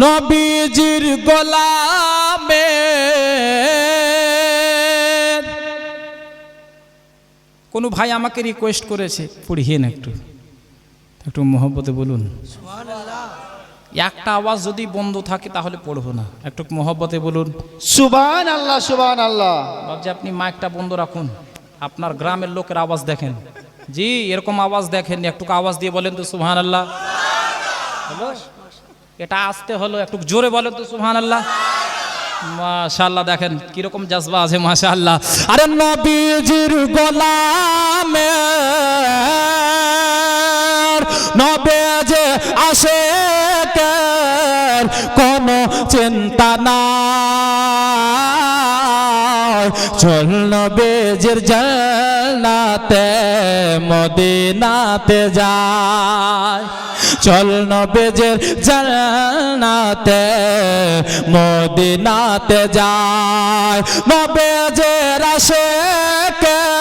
নবীজির গোলামে কোন ভাই আমাকে রিকোয়েস্ট করেছে পড়িয়ে না একটু একটু মহব্বতে বলুন সুবহানাল্লাহ। একটা আওয়াজ যদি বন্ধ থাকে তাহলে পড়বো না, একটু মহব্বতে বলুন সুবহানাল্লাহ সুবহানাল্লাহ। বাবজি আপনি মাইকটা বন্ধ রাখুন, আপনার গ্রামের লোকের আওয়াজ দেখেন। জি এরকম আওয়াজ দেখেন, একটু আওয়াজ দিয়ে বলেন তো সুবহানাল্লাহ। হ্যালো এটা আসতে হলো, একটু জোরে বলেন তো সুবহানাল্লাহ। মাশাআল্লাহ দেখেন কিরকম জজবা আছে মাশাআল্লাহ। আরে নবীজির গোলামে নবীজি আশিকের কোনো চিন্তা নাই, চল নবীজির জান্নাতে মদিনাতে যায়, চল নবীজির জান্নাতে মদিনাতে যায়। নবীজির আশিকের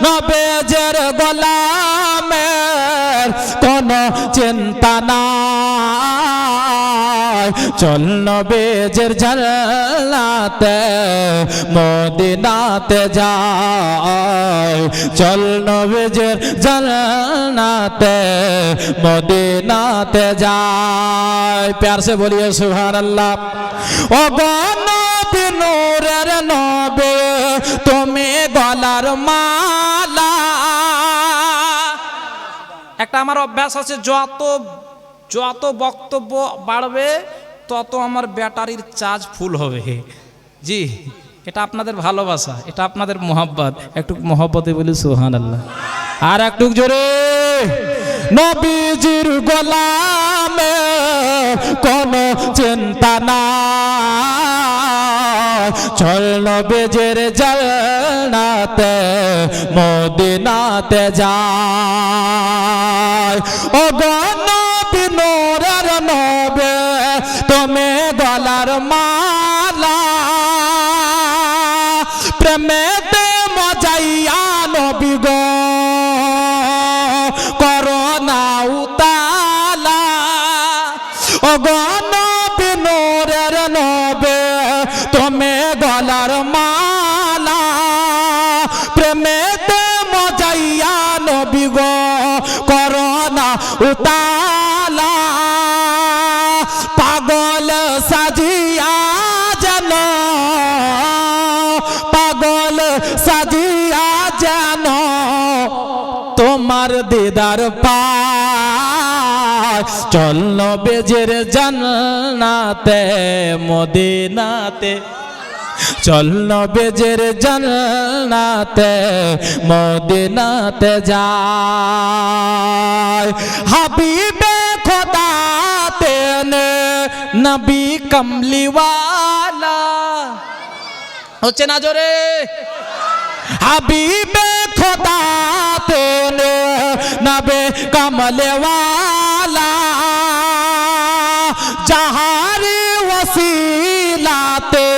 নবীজির গোলামের কোনো চিন্তা নাই, চল নবীজির জান্নাতে মদিনাতে যায়, চল নবীজির জান্নাতে মদিনাতে যায়। प्यार से बोलिए सुभान अल्लाह। ओ नबी नूरेर नबी তুমি গলার মালা। একটা আমার অভ্যাস আছে, যত বক্তব্য বাড়বে তত আমার ব্যাটারির চার্জ ফুল হবে। জি এটা আপনাদের ভালোবাসা, এটা আপনাদের মোহাব্বত, একটু মোহাব্বতে বলি সুবহানাল্লাহ। আর একটু জোরে। নবীজির গোলামে কোনো চিন্তা নাই, চল নবীজির জান্নাতে মদিনাতে যায়। ও নবী নূরের নবী তুমি গলার মালা, প্রেমেতে মজাইয়া নবী গো করোনা উতালা। ও নবী নূরের নবী তুমি গলার মালা, প্রেমেতে মজাইয়া নবী গো করোনা উতালা। পাগল সাজিয়া যেন, পাগল সাজিয়া যেন তোমার দিদার পায়, চল নবীজির জান্নাতে মদিনাতে, চল নবীজির জান্নাতে মদিনাতে যায়। হাবিবে খোদা তেনে নবী কমলিওয়ালা হচ্ছে না জোরে। হাবিবে খোদা তেনে নবী কমলিওয়ালা, যাহারি ওসিলাতে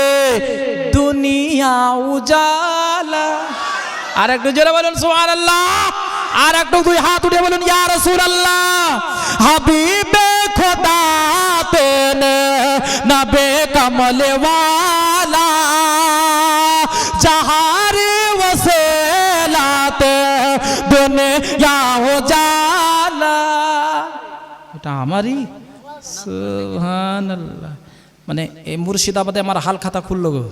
দুনিয়া উজালা। আর একটু জোরে বলুন সুবহানাল্লাহ। আর একটু দুই হাত উঠে বলুন ইয়া রাসূলুল্লাহ। হাবিবে খোদা তেনে নবী কমলিওয়ালা, যাহারি ওসিলাতে দুনিয়া উজালা। এটা আমারই সুবহানাল্লাহ। মানে এই মুর্শিদাবাদে আমার হাল খাতা খুললো গো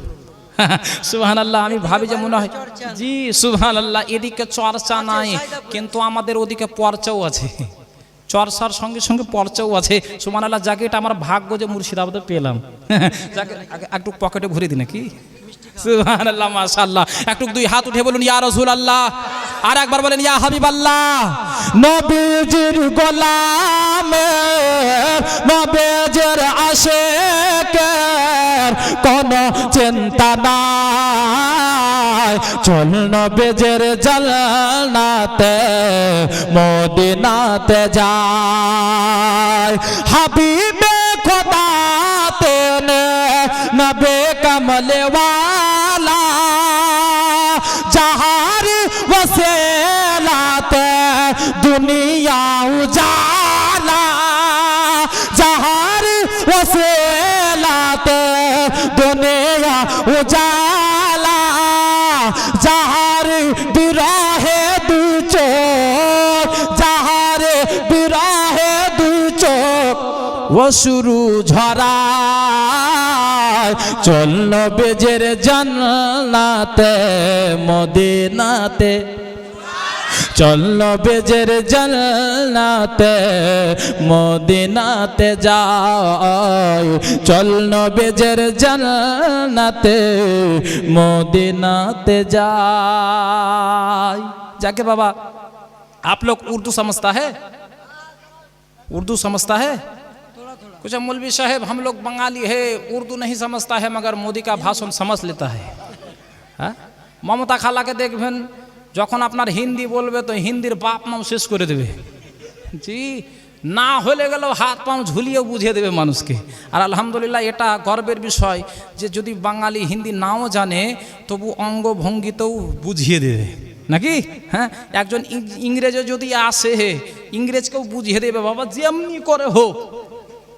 সুবহানাল্লাহ। আমি ভাবি যে মনে হয় জি সুবহানাল্লাহ এদিকে চর্চা নাই, কিন্তু আমাদের ওদিকে পর্চাও আছে, চর্চার সঙ্গে সঙ্গে পর্চাও আছে সুবহানাল্লাহ। যাকে এটা আমার ভাগ্য যে মুর্শিদাবাদে পেলাম, যাকে একটু পকেটে ভরে দিই নাকি সুবহানাল্লাহ মাশাআল্লাহ। একটু দুই হাত উঠে বলুন ইয়া রাসূলুল্লাহ। আর একবার বলেন ইয়া হাবিবাল্লাহ। নবীজির গোলামে নবীজির আশিকের কোনো চিন্তা নাই, চল নবীজির জান্নাতে মদিনাতে যায়। হাবিবে খোদা তেনে নবী কমলিওয়ালা, যাহার वसेलाते दुनिया उजाला जहार ওসিলাতে দুনিয়া উজালা যাহার বিরহে দু চোখ যাহার বিরহে দু চোখ অশ্রু ঝরায় চল বেজের জান্নাতে মদিনাতে চল বেজের জান্নাতে মদিনাতে যাই চল বেজের জান্নাতে मदीनाते जाए। जाके बाबा आप लोग उर्दू समझता है? उर्दू समझता है? कुछ मौलवी साहब हम लोग बंगाली है उर्दू नहीं समझता है मगर मोदी का भाषण समझ लेता है। ममता खाला के देखबेन যখন আপনার হিন্দি বলবে তো হিন্দির বাপ নাম শেষ করে দেবে জি না হলে গেল হাত পাও ঝুলিয়ে বুঝিয়ে দেবে মানুষকে। আর আলহামদুলিল্লাহ এটা গর্বের বিষয় যে যদি বাঙালি হিন্দি নাও জানে তবু অঙ্গভঙ্গিতেও বুঝিয়ে দেবে নাকি। হ্যাঁ একজন ইংরেজে যদি আসে ইংরেজকেও বুঝিয়ে দেবে বাবা যেমনি করে হোক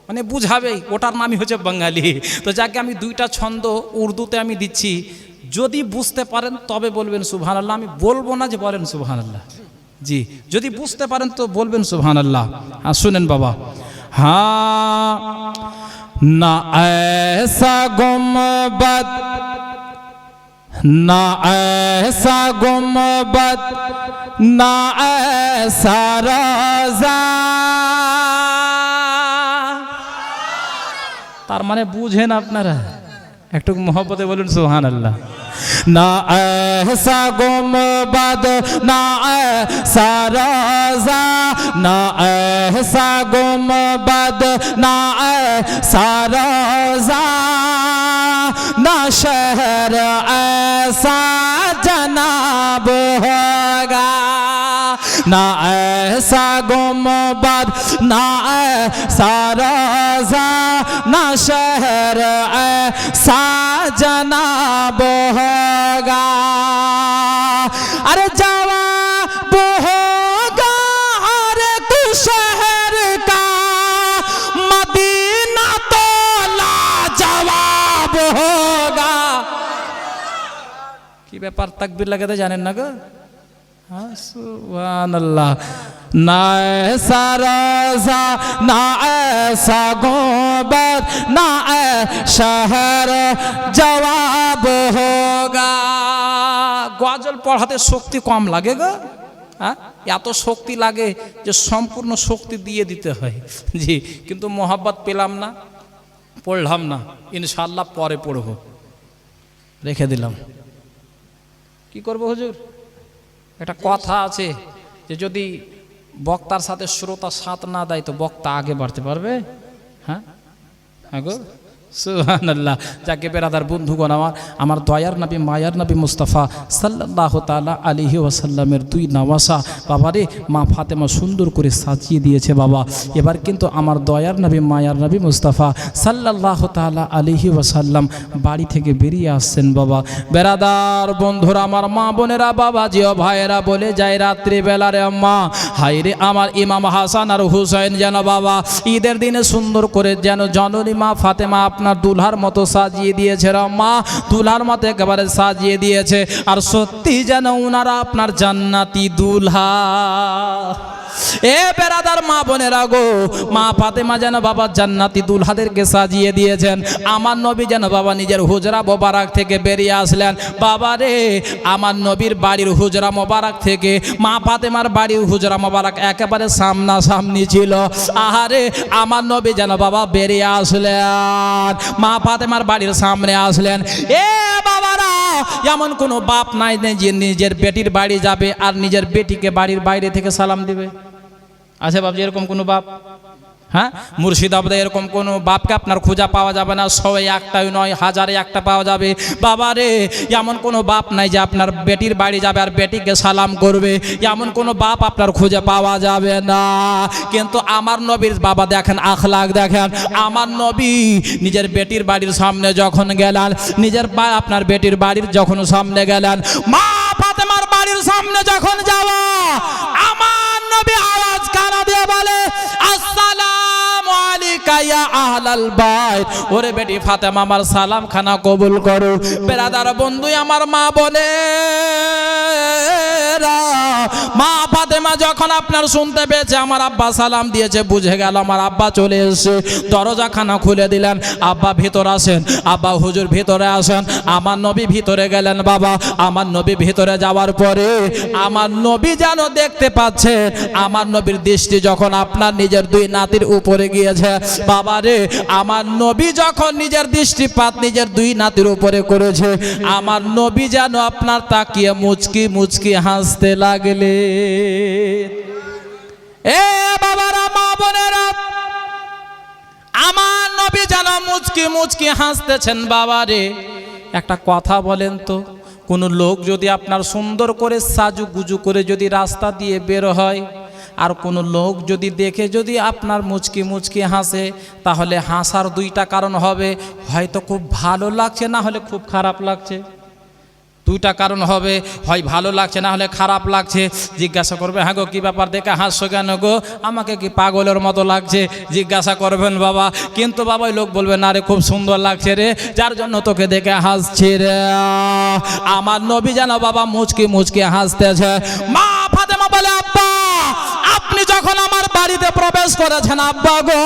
মানে বুঝাবেই ওটার নামই হচ্ছে বাঙালি। তো যাকে আমি দুইটা ছন্দ উর্দুতে আমি দিচ্ছি যদি বুঝতে পারেন তবে বলবেন সুবহানাল্লাহ আমি বলবো না যে বলেন সুবহানাল্লাহ জি যদি বুঝতে পারেন তো বলবেন সুবহানাল্লাহ। হ্যাঁ শুনেন বাবা। হ্যাঁ না ऐसा गुम्बद ना ऐसा गुम्बद ना ऐसा रज़ा তার মানে বুঝেন আপনারা একটু মোহব্বতে বলুন সুবহানাল্লাহ। না ऐसा गुम्बद ना ऐसा रज़ा ना ऐसा गुम्बद ना ऐसा रज़ा ना शहर ऐसा जनाब होगा ना ऐसा गुम्बद ना ऐसा रज़ा ना शहर ऐसा जनाब होगा। अरे जवाब होगा हर एक शहर का मदीना तो लाजवाब होगा। की ব্যাপার তাকবীর লাগাতে জানেন না গো? সুবহানাল্লাহ। ना ऐसा रज़ा ना ऐसा गुम्बद ना शहर जवाब होगा। গজল পড়াতে শক্তি কম লাগে গো। হ্যাঁ এত শক্তি লাগে যে সম্পূর্ণ শক্তি দিয়ে দিতে হয় জি কিন্তু মোহাব্বত পেলাম না পড়লাম না ইনশাআল্লাহ পরে পড়ব রেখে দিলাম। কি করব হুজুর? একটা কথা আছে যে যদি বক্তার সাথে শ্রোতা সাথ না দেয় তো বক্তা আগে বাড়তে পারবে। হ্যাঁ আগো সুবহানাল্লাহ। যাকে বেরাদার বন্ধুগণ আমার দয়ার নবী মায়ার নবী মুস্তাফা সাল্লাল্লাহু তাআলা আলাইহি ওয়াসাল্লামের দুই নওয়াসা বাবারে মা ফাতেমা সুন্দর করে সাজিয়ে দিয়েছে বাবা। এবার কিন্তু আমার দয়ার নবী মায়ার নবী মুস্তাফা সাল্লাল্লাহু তাআলা আলাইহি ওয়াসাল্লাম বাড়ি থেকে বেরিয়ে আসছেন বাবা। বেরাদার বন্ধুরা আমার মা বোনেরা বাবা জিও ভাইয়েরা বলে যায় রাত্রি বেলা রে আম্মা হায় রে আমার ইমাম হাসান আর হুসাইন যেন বাবা ঈদের দিনে সুন্দর করে যেন জননী মা ফাতেমা আপনার দুলহার মতো সাজিয়ে দিয়েছে রাম্মা দুলহার মতো একেবারে সাজিয়ে দিয়েছে। আর সত্যি যেন উনারা আপনার জান্নাতি দুলহা। এ বেরাদার মা বোনেরা গো মা ফাতেমা যেন বাবা জান্নাতি দুলহাদেরকে সাজিয়ে দিয়েছেন। আমার নবী যেন বাবা নিজের হুজরা মোবারক থেকে বেরিয়ে আসলেন বাবা রে। আমার নবীর বাড়ির হুজরা মোবারক থেকে মা ফাতেমার বাড়ির হুজরা মোবারক একেবারে সামনাসামনি ছিল। আহারে আমার নবী যেন বাবা বেরিয়ে আসলেন মা ফাতেমার বাড়ির সামনে আসলেন। এ বাবারা এমন কোনো বাপ নাই যে নিজের বেটির বাড়ি যাবে আর নিজের বেটিকে বাড়ির বাইরে থেকে সালাম দিবে? আছে বাপ এরকম কোনো বাপ? হ্যাঁ মুর্শিদাবাদে এরকম কোনো বাপকে আপনার খোঁজা পাওয়া যাবে না। 100-1টাই নয় 1000-1টা পাওয়া যাবে বাবা রে। এমন কোনো বাপ নাই যে আপনার বেটির বাড়ি যাবে আর বেটিকে সালাম করবে এমন কোনো বাপ আপনার খুঁজে পাওয়া যাবে না। কিন্তু আমার নবীর বাবা দেখেন আখলাক দেখেন। আমার নবী নিজের বেটির বাড়ির সামনে যখন গেলেন নিজের আপনার বেটির বাড়ির যখন সামনে গেলেন মা ফাতেমার বাড়ির সামনে যখন যাওয়া আমার নবী আওয়াজ কারা দিয়ে বলে আসসালামু আলাইকুম আলাইকা ইয়া আহলাল বাইত, ওরে বেটি ফাতেমা আমার সালাম খানা কবুল করো। বেরাদার বন্ধু আমার মা বলে, মা ফাতেমা যখন আপনার শুনতে পেয়েছে আমার আব্বা সালাম দিয়েছে, বুঝে গেল আমার আব্বা চলে এসে দরজা খানা খুলে দিলেন। আব্বা ভিতর আসেন, আব্বা হুজুর ভিতরে আসেন। আমার নবী ভিতরে গেলেন। বাবা আমার নবী ভিতরে যাওয়ার পরে আমার নবী যেন দেখতে পাচ্ছে, আমার নবীর দৃষ্টি যখন আপনার নিজের দুই নাতির উপরে গিয়েছে, বাবা রে আমার নবী যখন নিজের দৃষ্টিপাত নিজের দুই নাতির উপরে করেছে, আমার নবী যেন আপনার তাকিয়ে মুচকি মুচকি হাসতে লাগলে। এ বাবারা মা বোনেরা, আমার নবী যেন মুচকি মুচকি হাসতেছেন। বাবা রে একটা কথা বলেন তো, কোন লোক যদি আপনার সুন্দর করে সাজু গুজু করে যদি রাস্তা দিয়ে বের হয়, আর কোন লোক যদি দেখে যদি আপনার মুচকি মুচকি হাসে, তাহলে হাসার দুইটা কারণ হবে, হয়তো খুব ভালো লাগছে, না হলে খুব খারাপ লাগছে। দুইটা কারণ হবে, হয় ভালো লাগছে না হলে খারাপ লাগছে। জিজ্ঞাসা করবে, হ্যাঁ গো কী ব্যাপার দেখে হাসছো কেন গো, আমাকে কি পাগলের মতো লাগছে, জিজ্ঞাসা করবেন বাবা। কিন্তু বাবা ওই লোক বলবে, না রে খুব সুন্দর লাগছে রে, যার জন্য তোকে দেখে হাসছি রে। আমার নবী যেন বাবা মুচকি মুচকি হাসতেছে। মা ফাতেমা বলে, আব্বা আপনি যখন আমার বাড়িতে প্রবেশ করেছেন আব্বা গো,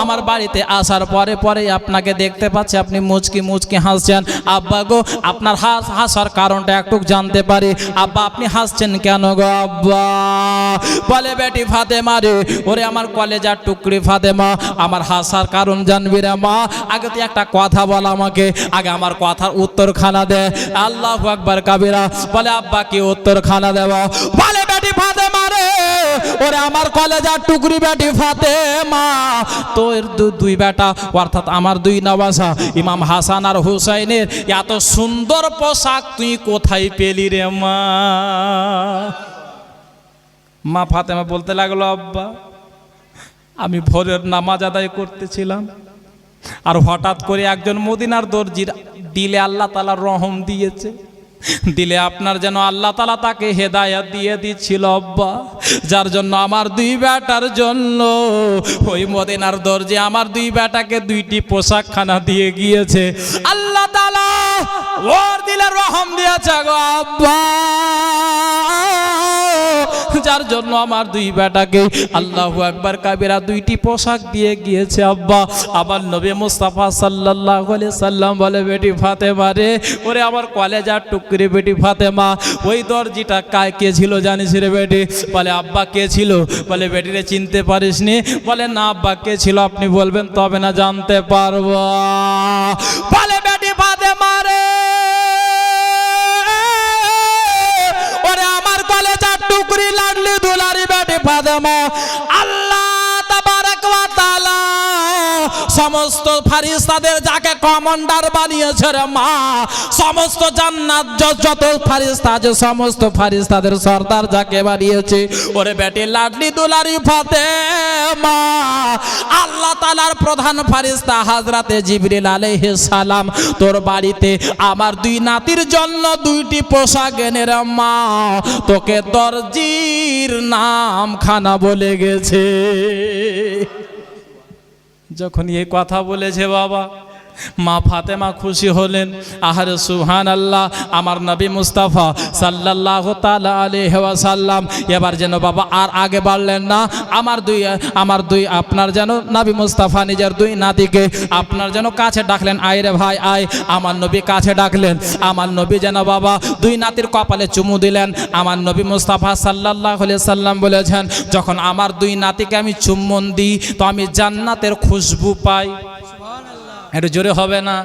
আমার বাড়িতে আসার পরে পরে আপনাকে দেখতে পাচ্ছি আপনি মুচকি মুচকি হাসছেন। আব্বা গো আপনার হাসার কারণটা একটু জানতে পারি? আব্বা আপনি হাসছেন কেন গো আব্বা? বলে, বেটি ফাতেমা রে, ওরে আমার কলেজার টুকরি ফাতেমা, আমার হাসার কারণ জানবি রে মা? আগে তুই একটা কথা বল আমাকে, আগে আমার কথার উত্তর খানা দে। আল্লাহু আকবার কাবিরা। বলে, আব্বা কি উত্তর খানা দেব? বলে, বেটি ফাতেমা রে, ওরে আমার কলেজার টুকরি বেটি ফাতেমা, তোর দুই বেটা অর্থাৎ আমার দুই নওয়াজা ইমাম হাসান আর হুসাইনের এত সুন্দর পোশাক তুই কোথায় পেলি রে মা? মা ফাতেমা বলতে লাগলো, আব্বা আমি ভোরের নামাজ আদায় করতেছিলাম, আর হঠাৎ করে একজন মদিনার দর্জির দিলে আল্লাহ তাআলা রহম দিয়েছে, দিলে আপনার যেন আল্লাহ তাআলা তাকে হেদায়েত দিয়ে দিচ্ছিল আব্বা, যার জন্য আমার দুই বেটার জন্য ওই মদিনার দর্জি আমার দুই বেটাকে দুইটি পোশাক খানা দিয়ে গিয়েছে। আল্লাহ তাআলা ওর দিলে রহম দিয়েছে গো আব্বা, যার জন্য আমার দুই বেটাকে আল্লাহু আকবার কাবিরা দুইটি পোশাক দিয়ে গিয়েছে আব্বা। আমার নবী মুস্তাফা সাল্লাল্লাহু আলাইহি সাল্লাম বলে, বেটি ফাতেমা রে, ওরে আমার কলেজার টুকরি বেটি ফাতেমা, ওই দর্জিটা কে ছিল জানিস রে বেটি? বলে, আব্বা কে ছিল? বলে, বেটি রে চিনতে পারিসনি? বলে, না আব্বা কে ছিল আপনি বলবেন তবে না জানতে পারবো। বলে, বেটি ফাতেমা রে, ওরে আমার কলেজার টুকরি লাডলি দুলারি বেটি ফাতেমা, আল্লাহ তাবারক ওয়া তাআলা সমস্ত ফারিস্তাদের যাকে কমান্ডার বানিয়েছে রে মা, সমস্ত জান্নাত যত ফারিস্তা আছে সমস্ত ফারিস্তাদের সর্দার যাকে বানিয়েছে, ওরে বেটি লাডলি দুলারি ফাতেমা, আল্লাহ তাআলার প্রধান ফারিস্তা হযরতে জিবরিল আলাইহিস সালাম তোর বাড়িতে আমার দুই নাতির জন্য দুইটি পোশাক এনে রে মা, তোকে দর্জির নাম খানা বলে গেছে। যখন এই কথা বলেছে বাবা, মা ফাতেমা খুশি হলেন। আহারে সুবহানাল্লাহ, আমার নবী মুস্তাফা সাল্লাল্লাহু তাআলা আলাইহি ওয়াসাল্লাম এবার যেন বাবা আর আগে বাড়লেন না। আমার দুই আপনার যেন নবী মুস্তাফা নিজের দুই নাতিকে আপনার যেন কাছে ডাকলেন, আয় রে ভাই আয়। আমার নবী কাছে ডাকলেন, আমার নবী যেন বাবা দুই নাতির কপালে চুমু দিলেন। আমার নবী মুস্তাফা সাল্লাল্লাহু আলাইহি সাল্লাম বলেছেন, যখন আমার দুই নাতিকে আমি চুম্বন দিই তো আমি জান্নাতের খুশবু পাই। একটু জোরে হবে না?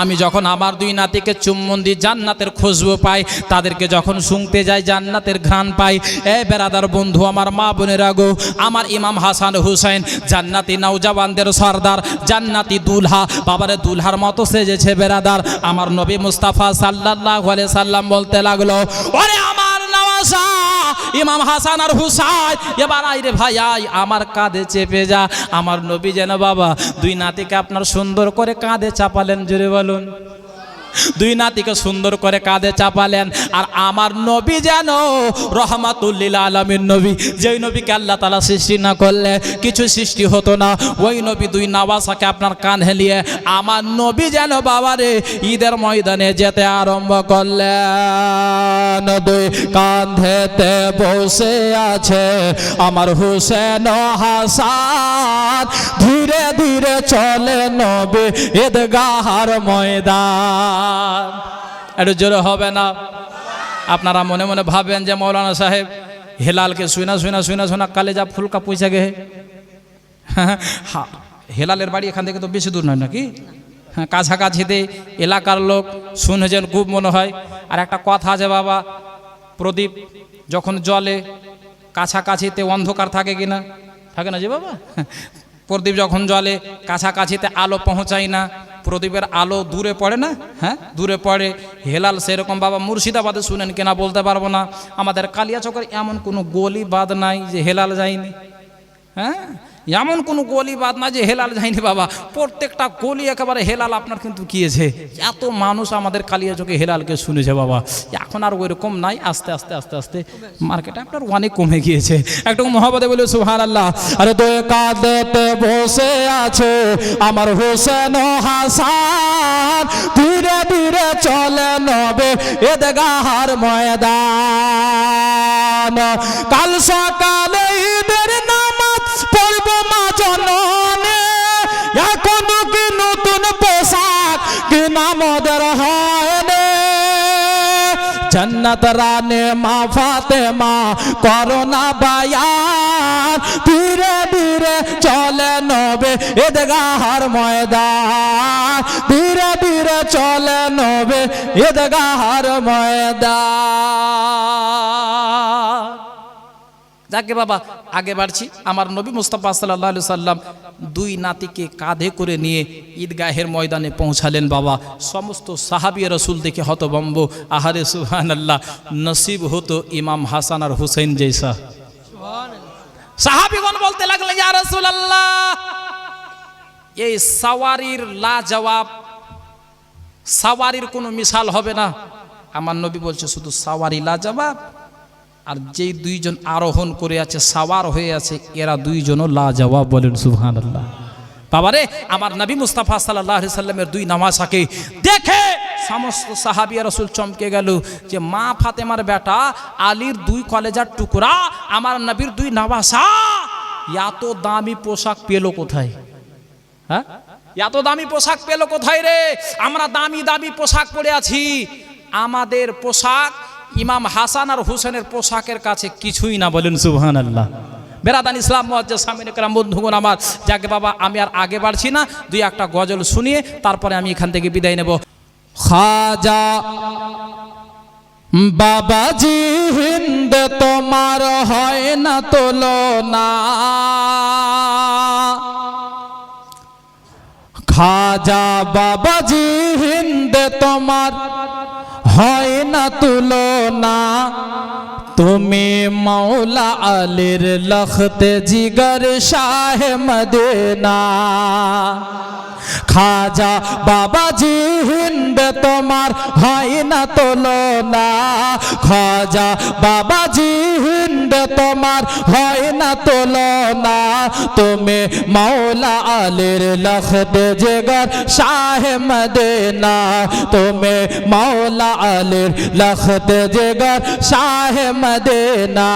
আমি যখন আমার দুই নাতিকে চুম্বন দিই জান্নাতের খুশবু পাই, তাদেরকে যখন শুনতে যাই জান্নাতের ঘ্রাণ পাই। এ বেরাদার বন্ধু আমার মা বোনেরা গো, আমার ইমাম হাসান হুসাইন জান্নাতি নওজওয়ানদের সর্দার, জান্নাতি দুলহা, বাবারে দুলহার মতো সেজেছে বেরাদার। আমার নবী মুস্তাফা সাল্লাল্লাহু আলাইহি সাল্লাম বলতে লাগলো, ওরে আমার নওয়াজা ইমাম হাসান আর হুসাইন, এবার আয় রে ভাই আয়, আমার কাঁধে চেপে যা। আমার নবী যেন বাবা দুই নাতিকে আপনার সুন্দর করে কাঁধে চাপালেন। জোরে বলুন। দুই নাতিকে সুন্দর করে কাঁধে চাপালেন। আর আমার নবী যেন রহমাতুল লিল আলামিন নবী, যেই নবীকে আল্লাহ তাআলা সৃষ্টি না করলে কিছু সৃষ্টি হতো না, ওই নবী দুই নওয়াসাকে আপনার কাঁধে নিয়ে আমার নবী যেন বাবারে ঈদের ময়দানে যেতে আরম্ভ করলেন। দুই কাঁধেতে বসে আছে আমার হুসেন ও হাসান, ধীরে ধীরে চলে নবী ঈদগাহর ময়দান। একটু জোরে হবে না? আপনারা মনে মনে ভাবেন যে মৌলানা সাহেব হেলালকে শুনা কালেজা ফুলকা পয়সা গে। হ্যাঁ, হেলালের বাড়ি এখান থেকে তো বেশি দূর নয় নাকি? হ্যাঁ, কাছাকাছিতে এলাকার লোক শুনেছেন খুব মনে হয়। আর একটা কথা আছে বাবা, প্রদীপ যখন জ্বলে কাছাকাছিতে অন্ধকার থাকে কিনা? থাকে না যে বাবা? প্রদীপ যখন জ্বলে কাছাকাছিতে আলো পৌঁছায় না, প্রদীপের আলো দূরে পড়ে না? হ্যাঁ, দূরে পড়ে। হেলাল সেরকম বাবা মুর্শিদাবাদে শুনেন কিনা বলতে পারবো না, আমাদের কালিয়াচকের এমন কোনো গলি বাদ নাই যে হেলাল যায়নি। হ্যাঁ, এমন কোনো গলি বাদ না যে হেলাল যায়নি বাবা, প্রত্যেকটা গলি একেবারে হেলাল আপনার কিন্তু গিয়েছে। এত মানুষ আমাদের কালিয়াচকে হেলালকে শুনেছে বাবা। এখন আর ওইরকম নাই, আস্তে আস্তে আস্তে আস্তে মার্কেটে আপনার অনেক কমে গিয়েছে। একটু মহব্বতে বলে সুবহানাল্লাহ। আরে দুই কাঁধেতে বসে আছে আমার হোসেন ও হাসান, ধীরে ধীরে চলে নবে ঈদগাহর ময়দান। কাল সকালে ঈদের নামাজ পড়ব মা জননে, এখনো কি নতুন পোশাক কিনা মোদের হয়নি। জন্নত রানে মা ফাতেমা করোনা বায়ান, ধীরে ধীরে চলে নবে ঈদগাহর ময়দান, ধীরে ধীরে চলে নবে ঈদগাহর ময়দান। যাকে বাবা আগে বাড়ছি, আমার নবী মুস্তাফা সাল্লাল্লাহু আলাইহি সাল্লাম দুই নাতিকে কাঁধে করে নিয়ে ঈদগাহের ময়দানে পৌঁছালেন বাবা। সমস্ত সাহাবী রাসূল দেখে হতভম্ব, আহারে সুবহানাল্লাহ, নসিব হতো ইমাম হাসান আর হুসাইন জৈসা। সাহাবীগণ বলতে লাগলেন, ইয়া রাসূলুল্লাহ, এই সাওয়ারির লাজবাব, সাওয়ারির কোনো মিসাল হবে না। আমার নবী বলছে শুধু সাওয়ারি লাজবাব, আর যেই দুইজন আরোহণ করে আছে সাওয়ার হয়ে আছে এরা দুইজনও লাজবাব। বলেন সুবহানাল্লাহ। বাবারে, আমার নবী মুস্তাফা সাল্লাল্লাহু আলাইহি সাল্লামের দুই নওয়াসাকে দেখে সমস্ত সাহাবী রাসূল চমকে গেল যে মা ফাতেমার বেটা আলীর দুই কলেজার টুকরা আমার নবীর দুই নওয়াসা এত দামি পোশাক পেল কোথায়? হ্যাঁ, এত দামি পোশাক পেল কোথায় রে? আমরা দামি দামি পোশাক পরে আছি, আমাদের পোশাক ইমাম হাসান আর হুসেনের পোশাকের কাছে কিছুই না। বলেন সুবহানাল্লাহ। বেরাদান ইসলাম মুআজ্জাজ সামিন کرام বন্ধুগণ আমার, যাকে বাবা আমি আর আগে বাড়ছি না, দুই একটা গজল শুনিয়ে তারপরে আমি এখান থেকে বিদায় নেব। খাজা বাবাজি হিন্দ তোমার হয় না তুলনা, খাজা বাবাজি হিন্দ তোমার হয় না তুলনা, তুমি মৌলা আলীর লখতে জিগর শাহ মদিনা। খাজা বাবাজি হিন্দ তোমার হয় না তুলনা, খাজা বাবাজি হিন্দ তোমার হয় না তুলনা, তুমি মৌলা আলীর লখতে জিগর শাহ মদিনা, তুমি মৌলা আলীর লখতে জিগর শাহ মদিনা।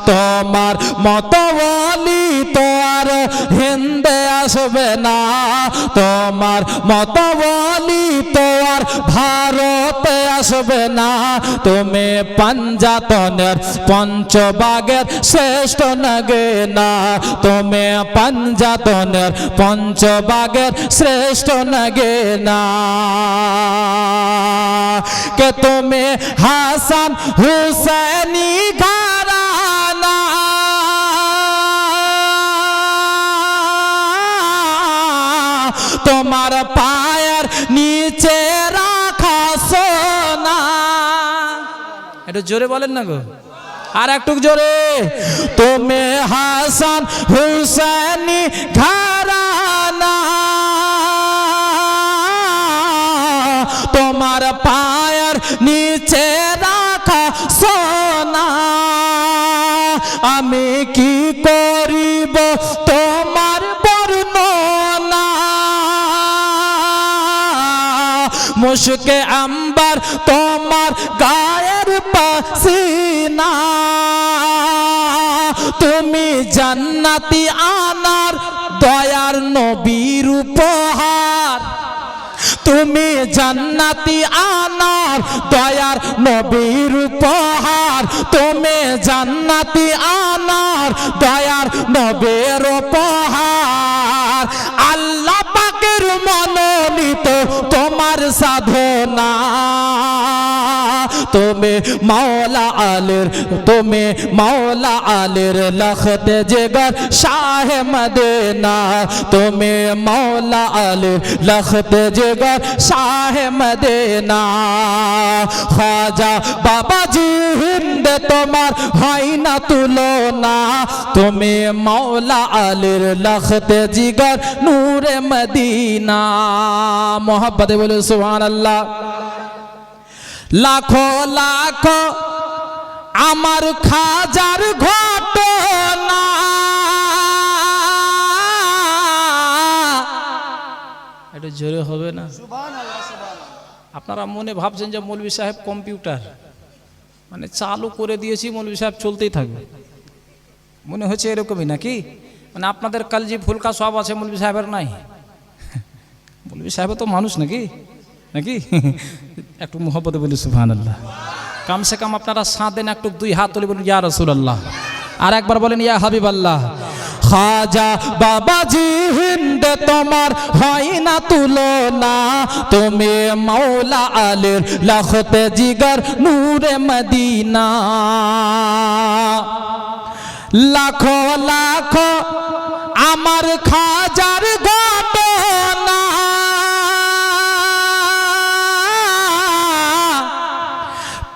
তোমার মতো ওয়ালি তো আর হিন্দে আসবে না, তোমার মতো ওয়ালি তো আর ভারতে আসবে না, তুমি পাঞ্জাতনের পঞ্চবাগের শ্রেষ্ঠ নগিনা, তুমি পাঞ্জাতনের পঞ্চবাগের শ্রেষ্ঠ নগিনা। কে তুমি হাসান হুসেনি ঘরানা, তোমার পায়ের নিচে রাখা সোনা। একটু জোরে বলেন না গো, আর একটু জোরে। তুমি হাসান হুসেনি ঘরানা, মুশকে আম্বার তোমার গায়ের পাসিনা, তুমি জান্নাতি আনার দয়ার নবীর উপহার, তুমি জান্নাতি আনার দয়ার নবীর উপহার, তুমি জান্নাতি আনার দয়ার নবীর উপহার। আল্লাহ পাকের মনোনীত তোমার সাধনা, তুমি মাওলা আলীর, তুমি মাওলা আলীর লখতে জিগর শাহ মদিনা, তুমি মাওলা আলীর লখতে জিগর শাহ মদিনা। খাজা বাবাজি হিন্দ তোমার হয় না তুলনা, তুমি মাওলা আলীর লখতে জিগর নূরে মদিনা। মোহাব্বতে বলে সুবহানাল্লাহ। লাখো লাখো আমার খাজার ঘটনা, এটা জোরে হবে না? আপনারা মনে ভাবছেন যে মৌলভী সাহেব কম্পিউটার, মানে চালু করে দিয়েছি মৌলভী সাহেব চলতেই থাকবে, মনে হচ্ছে এরকমই নাকি? মানে আপনাদের কালজি ফুলকা সব আছে, মৌলভী সাহেবের নাই। মৌলভী সাহেব তো মানুষ নাকি নাকি? একটু মোহব্বতে বলি সুবহানাল্লাহ। কমসে কম আপনারা সাথ দেন, একটু দুই হাত তুলে বলুন ইয়া রাসূলুল্লাহ, আর একবার বলেন ইয়া হাবিবাল্লাহ। খাজা বাবাজি হিন্দ তোমার হয় না তুলনা, তুমি মাওলা আলীর লখতে জিগর নূরে মদিনা। লাখো লাখো আমার খাজার ঘটনা,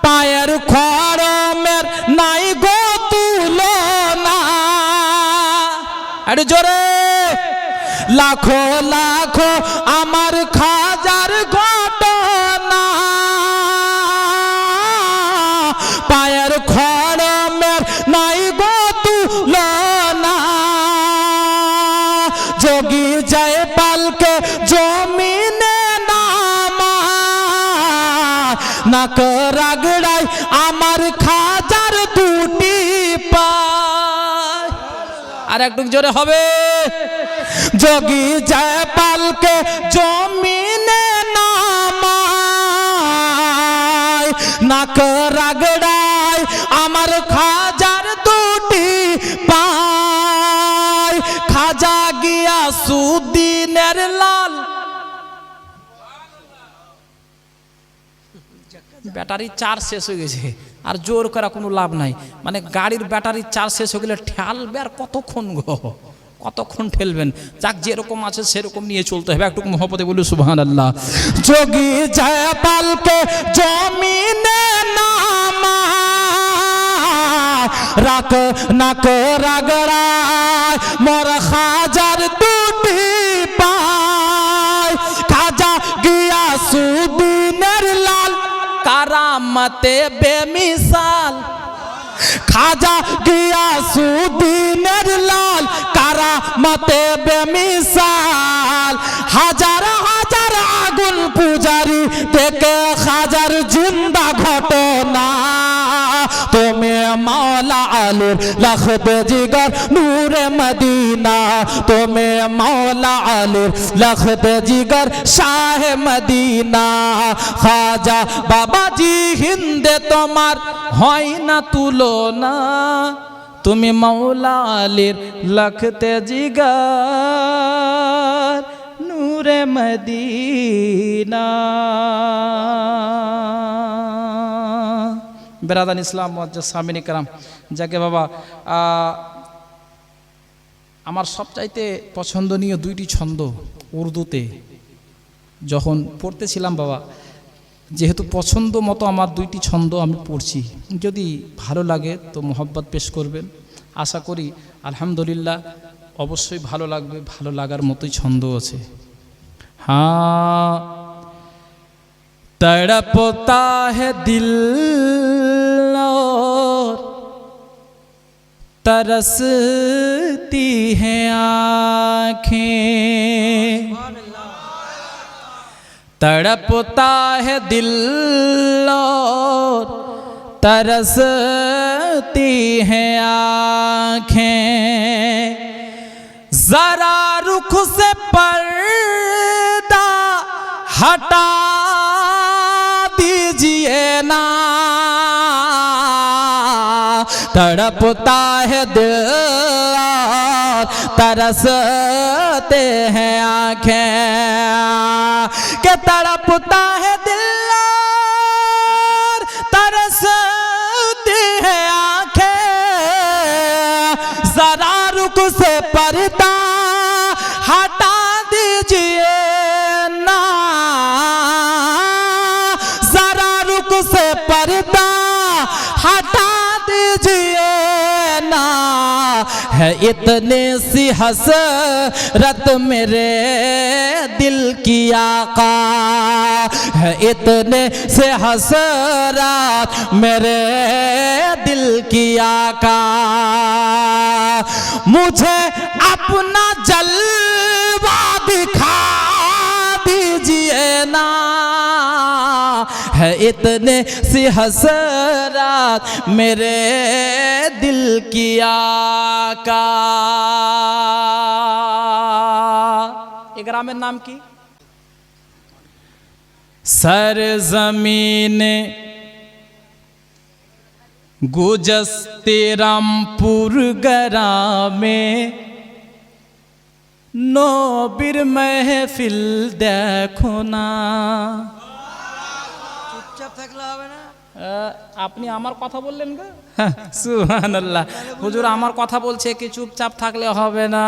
পায়ের খড়মের নাই গো তুলনা। আরে জোরে, লাখো লাখো আমার খাজার ঘটনা, পায়ের খড়মের নাই গো তুলনা। যোগী জয় পালকে জমিনে নামা, নাক রাগড়াই আমার খাজার দুটি পায়। আর একটু জোরে হবে। যোগী জয় পালকে জমিনে নামায়, নাক রাগড়াই আমার খাজার দুটি পায়। খাজা গিয়াসউদ্দিনের লাল, ব্যাটারি চার্জ শেষ হয়ে গেছে, আর জোর করা কোনো লাভ নাই। মানে গাড়ির ব্যাটারির চার্জ শেষ হয়ে গেলে ঠেলবে আর কতক্ষণ গো, কতক্ষণ ঠেলবেন? যাক, যেরকম আছে সেরকম নিয়ে চলতে হবে। একটু মোহব্বতে বলি সুবহানাল্লাহ। যোগী জয় পালকে জমিনে নামা, রাখ নাক রাগড়ায় মোর খাজার দুটি পায়। খাজা গিয়াসউদ্দিনের লাল কারামতে বেমিসাল, খাজা গিয়াসউদ্দিনের লাল কারামতে বেমিসাল। হাজার হাজার আগুন পূজারি থেকে খাজার জিন্দা ঘটনা, তুমি মাওলা আলীর লখতে জিগর নূরে মদিনা, তুমি মাওলা আলীর লখতে জিগর শাহ মদিনা। খাজা বাবাজি হিন্দে তোমার হয় না তুলনা, তুমি মাওলা আলীর লখতে জিগর নূরে মদিনা। বেরাদান ইসলাম মুআজ্জাজ সামিন ইকরাম, যাকে বাবা আমার সবচাইতে পছন্দনীয় দুইটি ছন্দ উর্দুতে যখন পড়তেছিলাম বাবা, যেহেতু পছন্দ মতো আমার দুইটি ছন্দ আমি পড়ছি, যদি ভালো লাগে তো মোহাব্বত পেশ করবেন। আশা করি আলহামদুলিল্লাহ অবশ্যই ভালো লাগবে, ভালো লাগার মতোই ছন্দ আছে। হ্যাঁ, तड़पता है दिल और तरसती हैं आँखें, तड़पता है दिल और तरसती हैं आँखें, जरा रुख से पर्दा हटा दीजिए ना, तड़पता है दिल और तरसते हैं आँखें, के तड़पता है दिल और तरसती है आँखें, जरा रुख से पर्दा हटा दीजिए ना, जरा रुख से पर्दा हटा दीजिए ना, है इतने सी हसरत मेरे दिल की आका, है इतने से हसरत मेरे दिल की आका, मुझे अपना जलवा दिखा दीजिए ना, है इतने सी हसरत मेरे दिल की आका। ये ग्रामेर नाम की सरजमीन गुजस्ते रामपुर ग्रामे, नौबीर महफिल देखो ना। চুপচাপ থাকলে হবে না। আপনি আমার কথা বললেন গো, সুবহানাল্লাহ। হুজুর আমার কথা বলছে কি চুপচাপ থাকলে হবে না?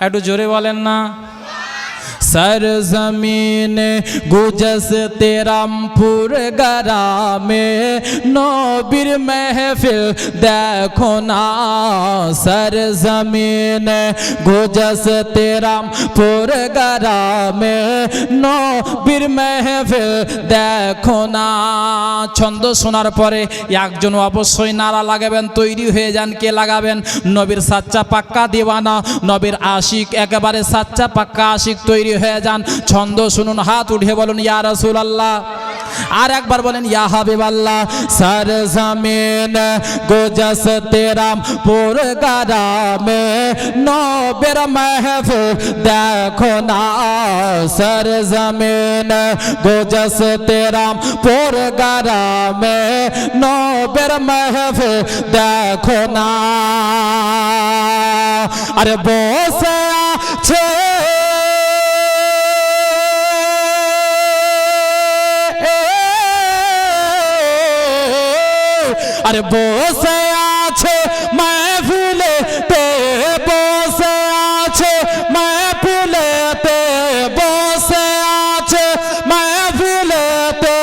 একটু জোরে বলেন না। सरजमीन गुजस्ते रामपुर ग्रामे, नौबीर महफिल देखो ना, सरजमीन गुजस्ते रामपुर ग्रामे, नौबीर महफिल देखो ना। ছন্দ শোনার পরে একজন অবশ্যই নারা লাগাবেন, তৈরি হয়ে যান। কে লাগাবেন? নবীর সাচ্চা পাক্কা দিওয়ানা, নবীর আশিক, একেবারে সাচ্চা পাক্কা আশিক তৈরি হয়ে যান। ছন্দ শুনুন, হাত উঠিয়ে বলুন ইয়া রাসূলুল্লাহ, আর একবার বলেন ইয়া হাবিবাল্লাহ। सरजमीन गुजस्ते रामपुर ग्रामे, नौबीर महफिल देखो ना, सरजमीन गुजस्ते रामपुर ग्रामे, नौबीर महफिल देखो ना। अरे বসে আছে अरे বসে আছে महफिलेते, বসে আছে महफिलेते, বসে আছে महफिलेते,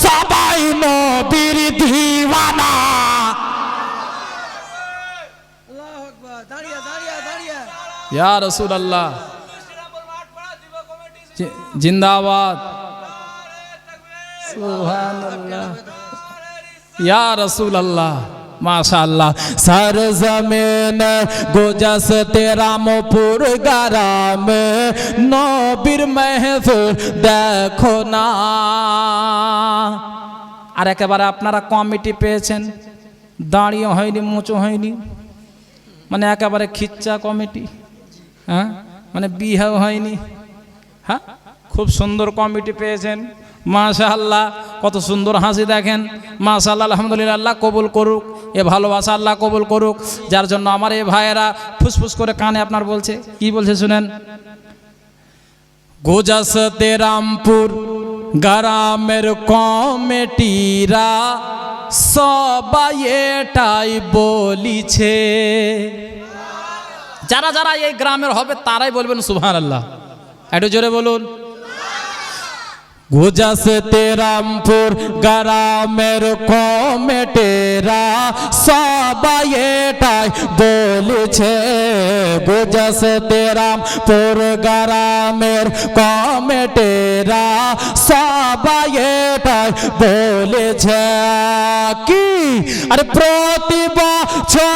সবাই নবীর দিওয়ানা। আল্লাহু আকবার। দাঁড়িয়ে দাঁড়িয়ে দাঁড়িয়ে या रसूल अल्लाह जिंदाबाद, सुभान अल्लाह, या रसूल अल्लाह, माशाअल्लाह। सरजमीन गुजस्ते रामपुर ग्रामे, नौबीर महफिल देखो ना। আর একেবারে আপনারা কমিটি পেয়েছেন, দাঁড়িয়ে হয়নি, মোচো হয়নি, মানে একেবারে খিচ্চা কমিটি। হ্যাঁ, মানে বিয়েও হয়নি। হ্যাঁ, খুব সুন্দর কমিটি পেয়েছেন, মাশাআল্লাহ। কত সুন্দর হাসি দেখেন, মাশাআল্লাহ, আলহামদুলিল্লাহ। আল্লাহ কবুল করুক, এ ভালোবাসা আল্লাহ কবুল করুক। যার জন্য আমার এই ভাইয়েরা ফুসফুস করে কানে আপনার বলছে, কি বলছে শুনেন। গুজস্তে রামপুর গ্রামের কমিটিরা সবাই এটাই বলিছে, যারা যারা এই গ্রামের হবে তারাই বলবেন সুবহানাল্লাহ। একটু জোরে বলুন। গুজস্তে রামপুর গ্রামের কমিটিরা সবাই এটাই বলেছে, গুজস্তে রামপুর গ্রামের কমিটিরা সবাই এটাই বলেছে কি, আরে প্রতি বছর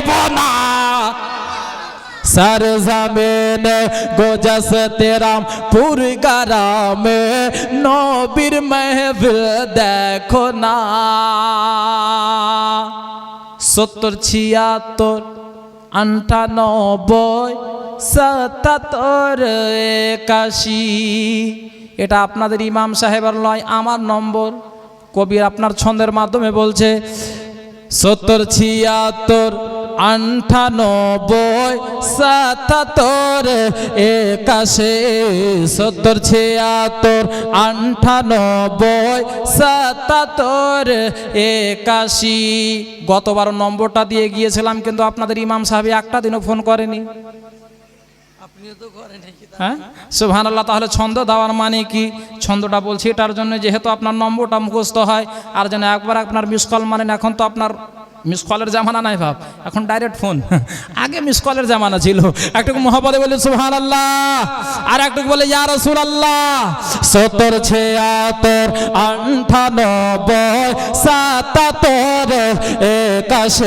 দেব না। सरज़मीन गोजस तेराम पुरगरा में नबीर महफिल देखो ना। 70 76 98 77 81 এটা আপনাদের ইমাম সাহেবের লয়, আমার নম্বর। কবি আপনার ছন্দের মাধ্যমে বলছে 70 76 98 77 81 70 76 98 77 81। গতবার নম্বরটা দিয়ে গিয়েছিলাম, কিন্তু আপনাদের ইমাম সাহেব একটা দিনও ফোন করেনি। আপনিও তো করেন নাকি? হ্যাঁ, সুবহানাল্লাহ। তাহলে ছন্দ দেওয়ার মানে কি? ছন্দটা বলছি এটার জন্য যেহেতু আপনার নম্বরটা মুখস্থ হয়, আর যেন একবার আপনার মিস কল মানেন। এখন তো আপনার মিস কলের জামানা নাই বাপ, এখন ডাইরেক্ট ফোন। আগে মিস কলের জামানা ছিল। একটু মহব্বতে বলে সুবহানাল্লাহ, আর একটু বলে ইয়া রাসূলুল্লাহ। 70 76 98 77 81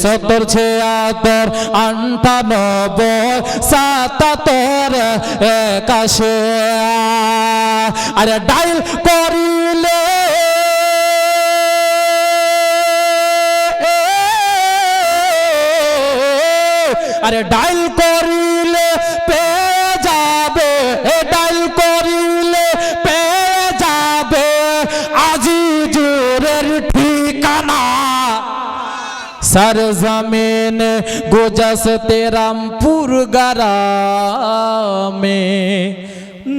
70 76 98 77 81। আরে ডায়াল করিলে আরে ডায়াল করিলে পেয়ে যাবে, ডায়াল করিলে পেয়ে যাবে আজিজুরের ঠিকানা। सरज़मीन गोजस तेराम पुरगरा में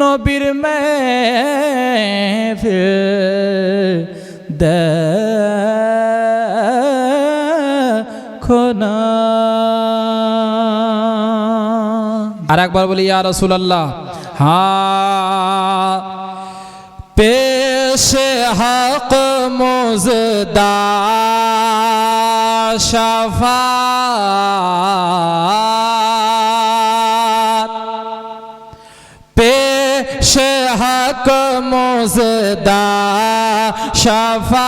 नबीर महफिल देखो ना। আর একবার বলি ইয়া রাসূলুল্লাহ। হ্যাঁ, পেশে হক মুজদা শাফাত, পেশে হক মুজদা শাফাত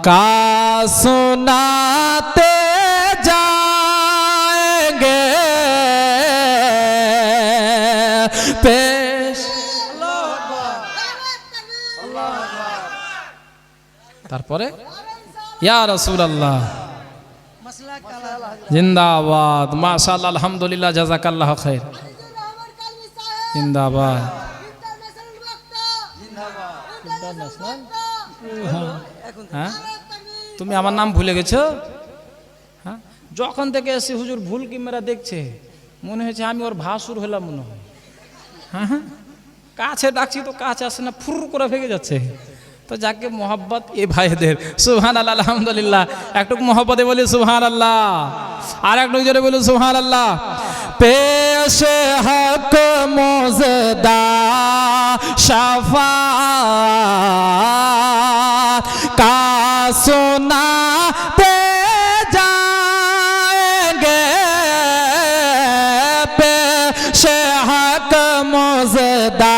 কা सुनाते जाएंगे पेश। তারপরে ইয়া রাসূলুল্লাহ জিন্দাবাদ, মাশাআল্লাহ, আলহামদুলিল্লাহ, জাযাকাল্লাহু খাইর, জিন্দাবাদ। হ্যাঁ, তুমি আমার নাম ভুলে গেছো? হ্যাঁ, যখন থেকে এসে হুজুর ভুল ক্যামেরা দেখছে, মনে হয়েছে আমি ওর ভাসুর হলাম মনে হয়। হ্যাঁ, কাছে ডাকছি তো কাছে আসে না, ফুর করে ভেঙে যাচ্ছে। তো যাকে মোহাব্বত এ ভাইদের, সুবহানাল্লাহ, আলহামদুলিল্লাহ। একটু মোহাব্বতে বলি সুবহানাল্লাহ, আর একটু জোরে বলি সুবহানাল্লাহ। পেশে হক মুজদা শাফাত কা सुनाते जाएंगे पेशे हक मुजदा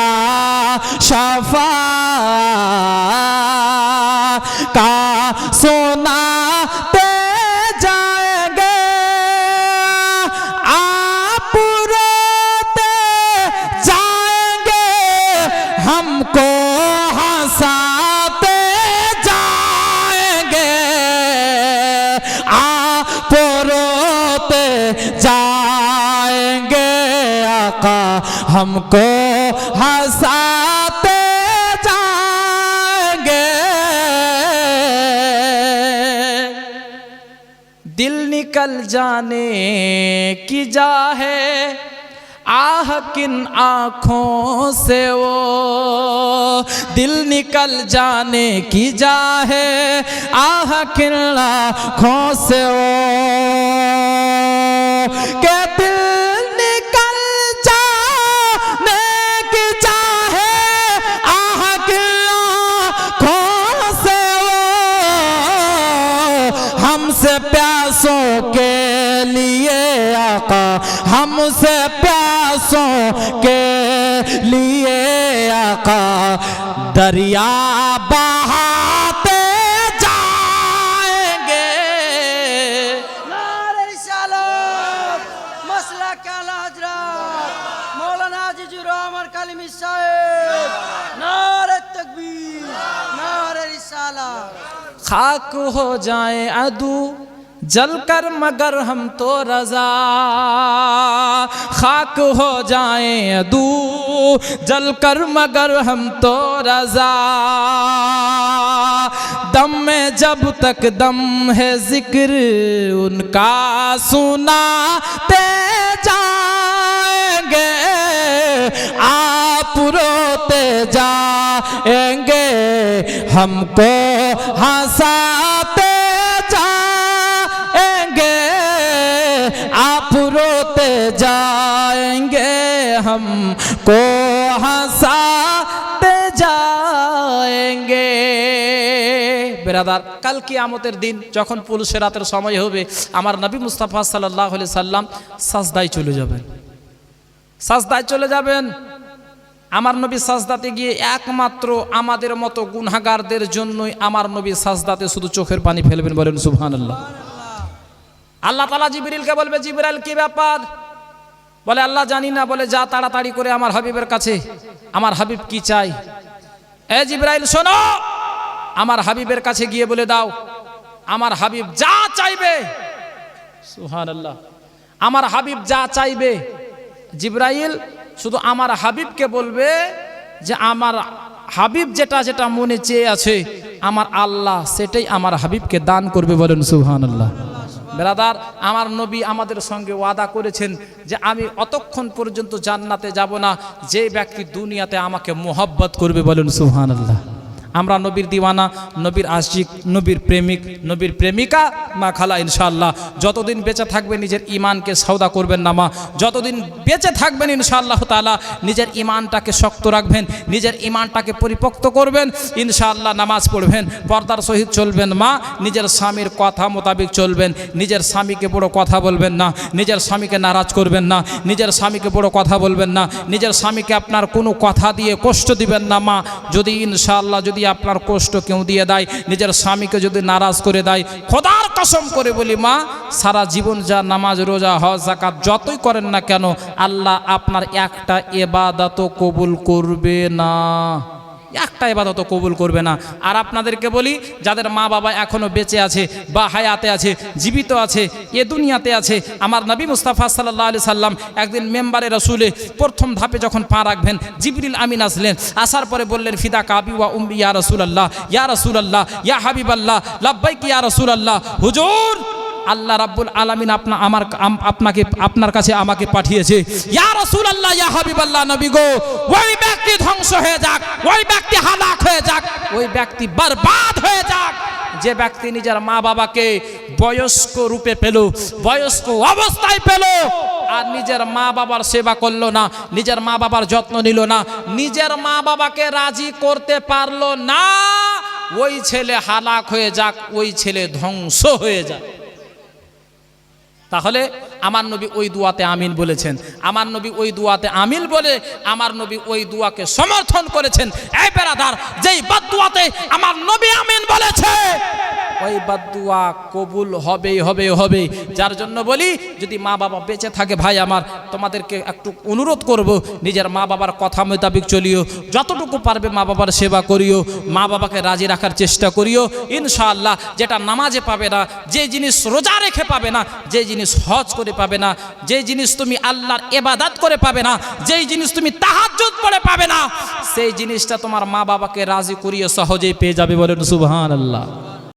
शफात का सुनाते जाएंगे। आप रोते जाएंगे, हमको हंसाते रोते जाएंगे, आका हमको हंसाते जाएंगे। दिल निकल जाने की जा है, आह किन आँखों से वो दिल निकल जाने की जा है, आह किन आँखों से वो के दिल निकल जाने की चाहे, आह किन आँखों से वो हमसे प्यासों के लिए, आका हमसे प्यासों के लिए, आका दरिया बहाते जाएंगे। खाक हो जाए अदू जलकर मगर हम तो रजा, खाक हो जाए अदू जलकर मगर हम तो रजा, दम में जब तक दम है जिक्र उनका सुनाते जाएंगे, आप रोते जाएंगे हमको हंसाते जाएंगे, आप रोते जाएंगे हमको हंसाते जाएंगे। বেরাদার, কাল কিয়ামতের দিন যখন পুলসের রাতের সময় হবে, আমার নবী মুস্তাফা সাল্লাল্লাহু আলাইহি সাল্লাম সাজদায় চলে যাবেন, সাজদায় চলে যাবেন। আমার নবী সাজদাতে গিয়ে একমাত্র আমাদের মতো গুনাহগারদের জন্যই আমার নবী সাজদাতে শুধু চোখের পানি ফেলবেন, বলেন সুবহানাল্লাহ। আল্লাহ তাআলা জিবরিলকে বলবে, জিবরাইল কি ব্যাপার? বলে আল্লাহ জানি না। বলে যা তাড়াতাড়ি করে আমার হাবিবের কাছে, আমার হাবিব কি চাই। এ জিবরাইল শোনো, আমার হাবিবের কাছে গিয়ে বলে দাও আমার হাবিব যা চাইবে, সুবহানাল্লাহ, আমার হাবিব যা চাইবে। জিবরাইল শুধু আমার হাবিবকে বলবে যে আমার হাবিব যেটা যেটা মনে চেয়ে আছে আমার আল্লাহ সেটাই আমার হাবিবকে দান করবে, বলেন সুবহানাল্লাহ। ব্রাদার, আমার নবী আমাদের সঙ্গে ওয়াদা করেছেন যে আমি অতক্ষণ পর্যন্ত জান্নাতে যাব না যে ব্যক্তি দুনিয়াতে আমাকে মোহাব্বত করবে, বলেন সুবহানাল্লাহ। আমরা নবীর দিওয়ানা, নবীর আশিক, নবীর প্রেমিক, নবীর প্রেমিকা মা খালা। ইনশাআল্লাহ যতদিন বেঁচে থাকবে নিজের ইমানকে সওদা করবেন না মা, যতদিন বেঁচে থাকবেন ইনশাআল্লাহ তাআলা নিজের ইমানটাকে শক্ত রাখবেন, নিজের ইমানটাকে পরিপক্ত করবেন। ইনশাআল্লাহ নামাজ পড়বেন, পর্দার সহিত চলবেন মা, নিজের স্বামীর কথা মোতাবেক চলবেন, নিজের স্বামীকে বড় কথা বলবেন না, নিজের স্বামীকে নারাজ করবেন না, নিজের স্বামীকে বড় কথা বলবেন না, নিজের স্বামীকে আপনার কোনো কথা দিয়ে কষ্ট দিবেন না মা। যদি ইনশাআল্লাহ যদি আপনার কষ্ট কেউ দিয়ে দেয়, নিজের স্বামীকে যদি নারাজ করে দেয়, খোদার কসম করে বলি মা, সারা জীবন যা নামাজ রোজা হজ যাকাত যতই করেন না কেন আল্লাহ আপনার একটা ইবাদতও কবুল করবে না, একটা ইবাদতও কবুল করবে না। আর আপনাদেরকে বলি যাদের মা বাবা এখনো বেঁচে আছে বা হায়াতে আছে, জীবিত আছে, এ দুনিয়াতে আছে, আমার নবী মুস্তাফা সাল্লাল্লাহু আলাইহি সাল্লাম একদিন মেম্বারে রাসূলে প্রথম ধাপে যখন পা রাখবেন, জিবরিল আমিন আসলেন, আসার পরে বললেন ফিদা কাবি ওয়া উম্মি ইয়া রাসূলুল্লাহ, ইয়া রাসূলুল্লাহ, ইয়া হাবিবাল্লাহ, লাব্বাইক ইয়া রাসূলুল্লাহ। হুজুর, আল্লাহ রাব্বুল আলামিন আপনাকে আপনার কাছে আমাকে পাঠিয়েছে। ইয়া রাসূলুল্লাহ, ইয়া হাবিবাল্লাহ, নবী গো, ওই ব্যক্তি ধ্বংস হয়ে যাক, ওই ব্যক্তি হালাক হয়ে যাক, ওই ব্যক্তি বরবাদ হয়ে যাক যে ব্যক্তি নিজের মা বাবাকে বয়স্ক রূপে পেল, বয়স্ক অবস্থায় পেল আর নিজের মা বাবার সেবা করলো না, নিজের মা বাবার যত্ন নিল না, নিজের মা বাবাকে রাজি করতে পারলো না, ওই ছেলে হালাক হয়ে যাক, ওই ছেলে ধ্বংস হয়ে যাক। তাহলে আমার নবী ওই দুয়াতে আমিন বলেছেন, আমার নবী ওই দুয়াতে আমিন বলে আমার নবী ওই দুয়াকে সমর্থন করেছেন। এই বেরাদার, যেই বদদুয়াতে আমার নবী আমিন বলেছে ওই বদদুয়া কবুল হবেই হবে হবে। যার জন্য বলি যদি মা বাবা বেঁচে থাকে ভাই আমার, তোমাদেরকে একটু অনুরোধ করব নিজের মা বাবার কথা মোতাবেক চলিও, যতটুকু পারবে মা বাবার সেবা করিও, মা বাবাকে রাজি রাখার চেষ্টা করিও। ইনশাআল্লাহ যেটা নামাজে পাবে না, যে জিনিস রোজা রেখে পাবে না, যে জিনিস হজ করে পাবে না, যে জিনিস তুমি আল্লাহর ইবাদত করে পাবে না, যেই জিনিস তুমি তাহাজ্জুদ পড়ে পাবে না, সেই জিনিসটা তোমার মা বাবাকে রাজি করিয়ে সহজেই পেয়ে যাবে, বলেন সুবহানাল্লাহ।